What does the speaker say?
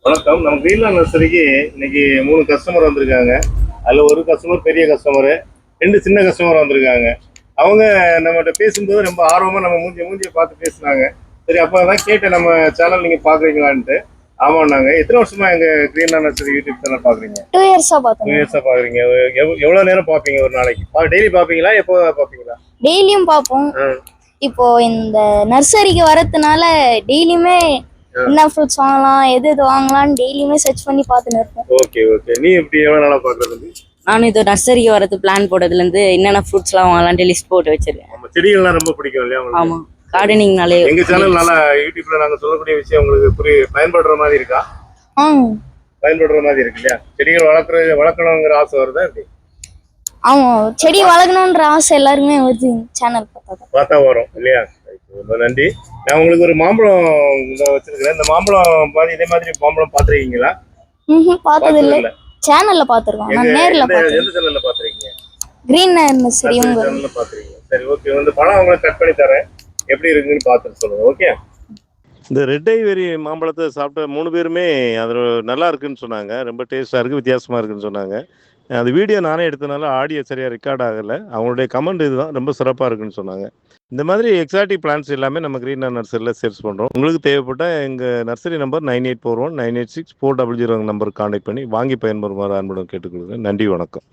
வணக்கம். நம்ம கிரீன்லாண்ட் நர்சரிக்கு இன்னைக்கு 3 கஸ்டமர் வந்திருக்காங்க. அதுல ஒரு கஸ்டமர் பெரிய கஸ்டமரு, 2 சின்ன கஸ்டமர் வந்திருக்காங்க. அவங்க நம்மட்ட பேசும்போது ரொம்ப ஆர்வமா நம்ம மூஞ்சிய பார்த்து பேசுனாங்க. சரி அப்பதான் கேட்டேன் நம்ம சேனல் நீங்க பார்க்குறீங்களான்ட்டு. ஆமான்னாங்க. எத்தன வருஷமா எங்க கிரீன்லாண்ட் நர்சரி யூடியூப் சேனல் பார்க்குறீங்க? 2 இயர்ஸா 2 பார்த்தேங்க. இயர்ஸா பார்க்குறீங்க. எவ்வளவு நேரம் பார்ப்பீங்க ஒரு நாளைக்கு? டெய்லி பார்ப்பீங்களா? எப்போ பார்ப்பீங்களா? டெய்லியும் பார்ப்போம். இப்போ இந்த நர்சரிக்கு வரதுனால டெய்லியுமே என்ன ஃப்ரூட்ஸ் வாங்கலாம், எது எது வாங்கலாம்னு டெய்லியுமே சர்ச் பண்ணி பார்த்துன்னு இருப்போம். Okay, okay. நீ எப்படி எவ்வளவு நாளா பார்க்குறது? நானும் இது நர்சரிக்கு வரது பிளான் போட்டதுலேருந்து என்னென்ன ஃப்ரூட்ஸ்லாம் வாங்கலான்ட்டு லிஸ்ட் போட்டு வச்சிருக்கேன். நம்ம செடிகள்லாம் ரொம்ப பிடிக்கும் இல்லையா உங்களுக்கு? ஆமாம், கார்டனிங்னாலே எங்க சேனல் நல்லா யூடியூப்ல நாங்க சொல்லக்கூடிய விஷயம் உங்களுக்கு பயன்படுற மாதிரி இருக்கா? ஆ பயன்படுற மாதிரி இருக்கு இல்லையா? செடிகள் வளர்க்கணுங்கிற ஆசை வருதா எப்படி? ஆமாம், செடி வளர்க்கணுன்ற ஆசை எல்லாருமே வருது சேனல் பார்த்தா வரும் இல்லையா? ரொம்ப நன்றி. நான் உங்களுக்கு ஒரு மாம்பழம் வச்சிருக்கிறேன். இந்த மாம்பழம் மாதிரி இதே மாதிரி மாம்பழம் பார்த்துருக்கீங்களா? பார்த்தது இல்லை. சேனல்ல பார்த்துருக்கோம். நான் நேர்ல பார்த்தேன். எந்த சேனல்ல பார்த்துருக்கீங்க? கிரீன் நர்சரி சேனல்ல பார்த்துருக்கீங்க. சரி, ஓகே. வந்து பழம் உங்களுக்கு கட் பண்ணி தரேன். எப்படி இருக்குன்னு பார்த்துட்டு சொல்லுங்க. ஓகே. இந்த ரெட் ஐவரி மாம்பழத்தை சாப்பிட்ட 3 பேருமே அது நல்லா இருக்குன்னு சொன்னாங்க. ரொம்ப டேஸ்ட்டாக இருக்குது, வித்தியாசமாக இருக்குன்னு சொன்னாங்க. அந்த வீடியோ நானே எடுத்தனால ஆடியோ சரியாக ரெக்கார்ட் ஆகலை. அவங்களுடைய கமெண்ட் இதுதான், ரொம்ப சிறப்பாக இருக்குன்னு சொன்னாங்க. இந்த மாதிரி எக்ஸாட்டிக் பிளான்ஸ் எல்லாமே நம்ம கிரீன்லாண்ட் நர்சரியில் சேல்ஸ் பண்ணுறோம். உங்களுக்கு தேவைப்பட்ட எங்கள் நர்சரி நம்பர் 9841 986 400 நம்பருக்கு கான்டாக்ட் பண்ணி வாங்கி பயன்பெறுமாறு அன்புடன் கேட்டுக்கொள்கிறேன். நன்றி, வணக்கம்.